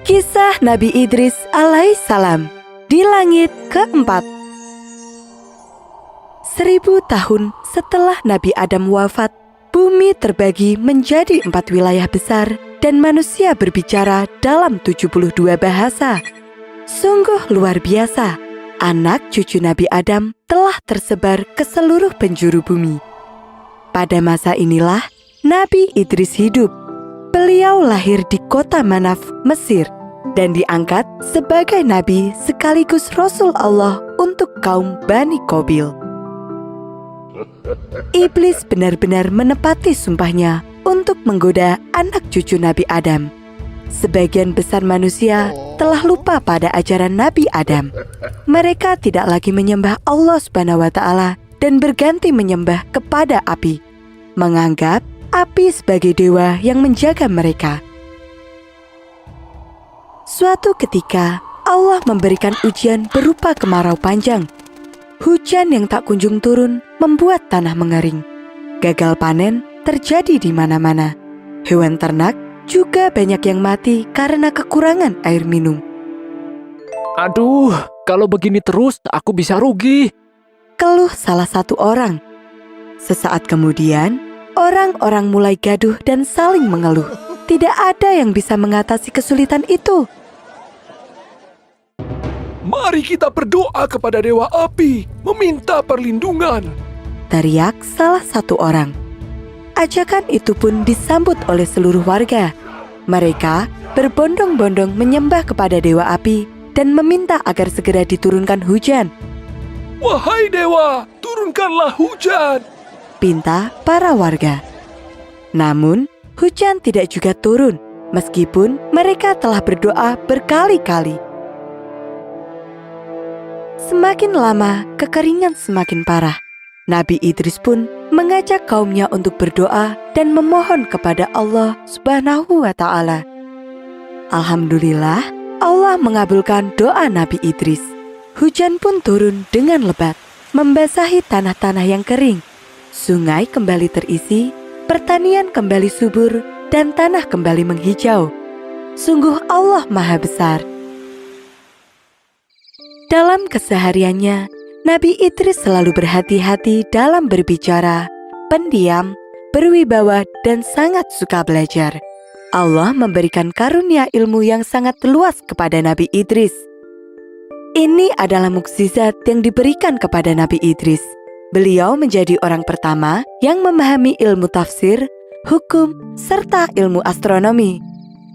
Kisah Nabi Idris alaihissalam di langit keempat. 1000 tahun setelah Nabi Adam wafat, bumi terbagi menjadi 4 wilayah besar dan manusia berbicara dalam 72 bahasa. Sungguh luar biasa, anak cucu Nabi Adam telah tersebar ke seluruh penjuru bumi. Pada masa inilah Nabi Idris hidup. Beliau lahir di kota Manaf, Mesir, dan diangkat sebagai nabi sekaligus Rasul Allah untuk kaum Bani Qabil. Iblis benar-benar menepati sumpahnya untuk menggoda anak cucu Nabi Adam. Sebagian besar manusia telah lupa pada ajaran Nabi Adam. Mereka tidak lagi menyembah Allah SWT dan berganti menyembah kepada api, menganggap api sebagai dewa yang menjaga mereka. Suatu ketika, Allah memberikan ujian berupa kemarau panjang. Hujan yang tak kunjung turun membuat tanah mengering. Gagal panen terjadi di mana-mana. Hewan ternak juga banyak yang mati karena kekurangan air minum. Aduh, kalau begini terus aku bisa rugi. Keluh salah satu orang. Sesaat kemudian, orang-orang mulai gaduh dan saling mengeluh. Tidak ada yang bisa mengatasi kesulitan itu. Mari kita berdoa kepada Dewa Api, meminta perlindungan. Teriak salah satu orang. Ajakan itu pun disambut oleh seluruh warga. Mereka berbondong-bondong menyembah kepada Dewa Api dan meminta agar segera diturunkan hujan. Wahai Dewa, turunkanlah hujan, Pinta para warga. Namun, hujan tidak juga turun, meskipun mereka telah berdoa berkali-kali. Semakin lama, kekeringan semakin parah. Nabi Idris pun mengajak kaumnya untuk berdoa dan memohon kepada Allah Subhanahu wa Ta'ala. Alhamdulillah, Allah mengabulkan doa Nabi Idris. Hujan pun turun dengan lebat, membasahi tanah-tanah yang kering. Sungai kembali terisi, pertanian kembali subur, dan tanah kembali menghijau. Sungguh Allah Maha Besar. Dalam kesehariannya, Nabi Idris selalu berhati-hati dalam berbicara, pendiam, berwibawa, dan sangat suka belajar. Allah memberikan karunia ilmu yang sangat luas kepada Nabi Idris. Ini adalah mukjizat yang diberikan kepada Nabi Idris. Beliau menjadi orang pertama yang memahami ilmu tafsir, hukum, serta ilmu astronomi.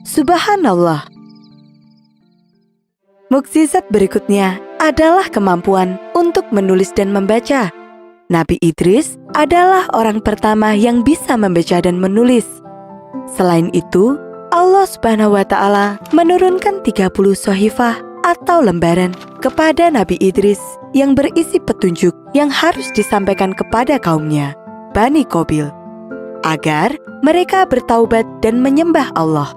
Subhanallah. Mukjizat berikutnya adalah kemampuan untuk menulis dan membaca. Nabi Idris adalah orang pertama yang bisa membaca dan menulis. Selain itu, Allah Subhanahu wa Ta'ala menurunkan 30 sohifah atau lembaran kepada Nabi Idris yang berisi petunjuk yang harus disampaikan kepada kaumnya, Bani Qabil, agar mereka bertaubat dan menyembah Allah.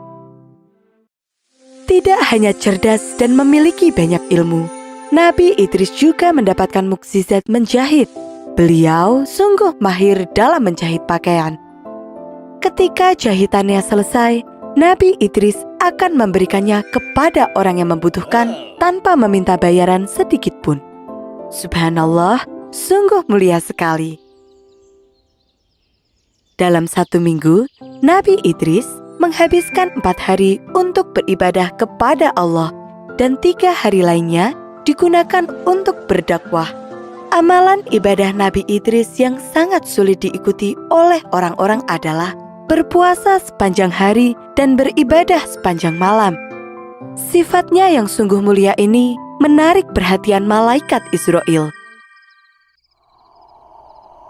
Tidak hanya cerdas dan memiliki banyak ilmu, Nabi Idris juga mendapatkan mukjizat menjahit. Beliau sungguh mahir dalam menjahit pakaian. Ketika jahitannya selesai, Nabi Idris akan memberikannya kepada orang yang membutuhkan tanpa meminta bayaran sedikit pun. Subhanallah, sungguh mulia sekali. Dalam 1 minggu, Nabi Idris menghabiskan 4 hari untuk beribadah kepada Allah dan 3 hari lainnya digunakan untuk berdakwah. Amalan ibadah Nabi Idris yang sangat sulit diikuti oleh orang-orang adalah berpuasa sepanjang hari dan beribadah sepanjang malam. Sifatnya yang sungguh mulia ini menarik perhatian malaikat Israel.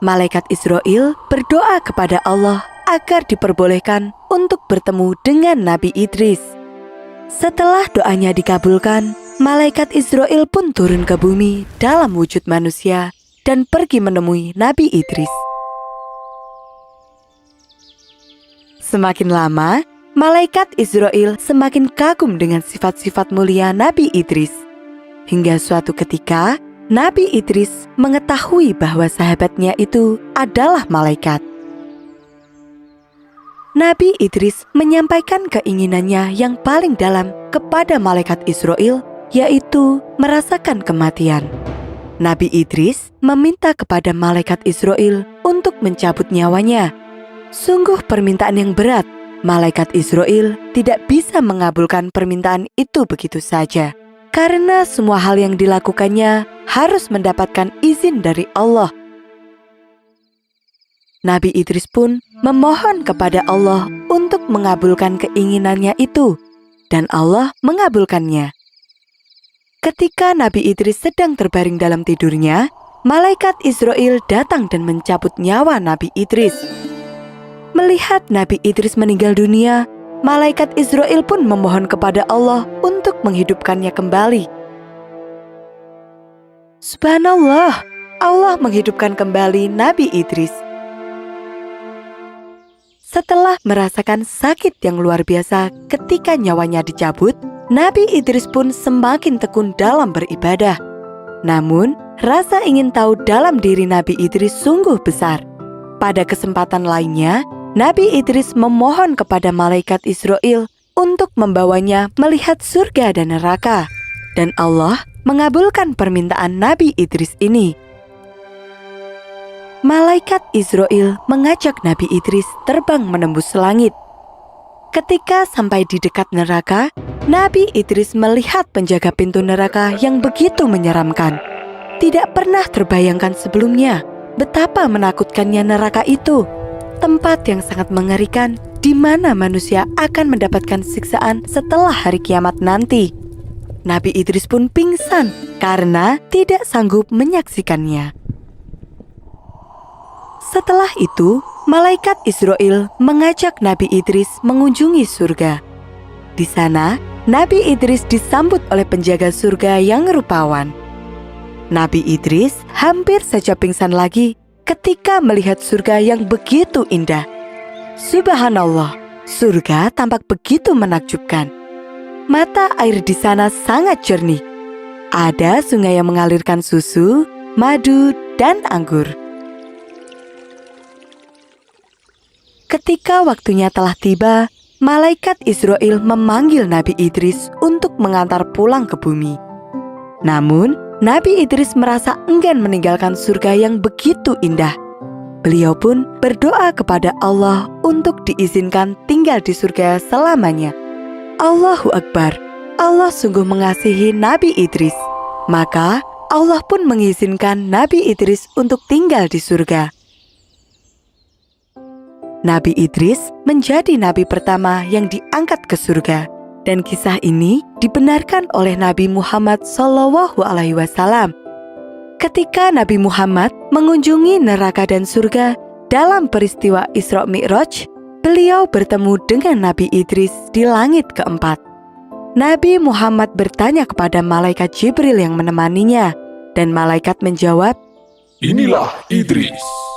Malaikat Israel berdoa kepada Allah agar diperbolehkan untuk bertemu dengan Nabi Idris. Setelah doanya dikabulkan, malaikat Israel pun turun ke bumi dalam wujud manusia dan pergi menemui Nabi Idris. Semakin lama, malaikat Israel semakin kagum dengan sifat-sifat mulia Nabi Idris. Hingga suatu ketika, Nabi Idris mengetahui bahwa sahabatnya itu adalah malaikat. Nabi Idris menyampaikan keinginannya yang paling dalam kepada malaikat Israel, yaitu merasakan kematian. Nabi Idris meminta kepada malaikat Israel untuk mencabut nyawanya. Sungguh permintaan yang berat. Malaikat Israel tidak bisa mengabulkan permintaan itu begitu saja, karena semua hal yang dilakukannya harus mendapatkan izin dari Allah. Nabi Idris pun memohon kepada Allah untuk mengabulkan keinginannya itu, dan Allah mengabulkannya. Ketika Nabi Idris sedang terbaring dalam tidurnya, malaikat Israel datang dan mencabut nyawa Nabi Idris. Melihat Nabi Idris meninggal dunia, malaikat Israel pun memohon kepada Allah untuk menghidupkannya kembali. Subhanallah, Allah menghidupkan kembali Nabi Idris. Setelah merasakan sakit yang luar biasa ketika nyawanya dicabut, Nabi Idris pun semakin tekun dalam beribadah. Namun, rasa ingin tahu dalam diri Nabi Idris sungguh besar. Pada kesempatan lainnya, Nabi Idris memohon kepada malaikat Israel untuk membawanya melihat surga dan neraka. Dan Allah mengabulkan permintaan Nabi Idris ini. Malaikat Israel mengajak Nabi Idris terbang menembus langit. Ketika sampai di dekat neraka, Nabi Idris melihat penjaga pintu neraka yang begitu menyeramkan. Tidak pernah terbayangkan sebelumnya betapa menakutkannya neraka itu. Tempat yang sangat mengerikan di mana manusia akan mendapatkan siksaan setelah hari kiamat nanti. Nabi Idris pun pingsan karena tidak sanggup menyaksikannya. Setelah itu, malaikat Israel mengajak Nabi Idris mengunjungi surga. Di sana, Nabi Idris disambut oleh penjaga surga yang rupawan. Nabi Idris hampir saja pingsan lagi ketika melihat surga yang begitu indah. Subhanallah, surga tampak begitu menakjubkan. Mata air di sana sangat jernih. Ada sungai yang mengalirkan susu, madu, dan anggur. Ketika waktunya telah tiba, malaikat Israel memanggil Nabi Idris untuk mengantar pulang ke bumi. Namun, Nabi Idris merasa enggan meninggalkan surga yang begitu indah. Beliau pun berdoa kepada Allah untuk diizinkan tinggal di surga selamanya. Allahu Akbar, Allah sungguh mengasihi Nabi Idris. Maka Allah pun mengizinkan Nabi Idris untuk tinggal di surga. Nabi Idris menjadi nabi pertama yang diangkat ke surga, dan kisah ini dibenarkan oleh Nabi Muhammad SAW. Ketika Nabi Muhammad mengunjungi neraka dan surga dalam peristiwa Isra Mi'raj, beliau bertemu dengan Nabi Idris di langit keempat. Nabi Muhammad bertanya kepada malaikat Jibril yang menemaninya, dan malaikat menjawab, Inilah Idris.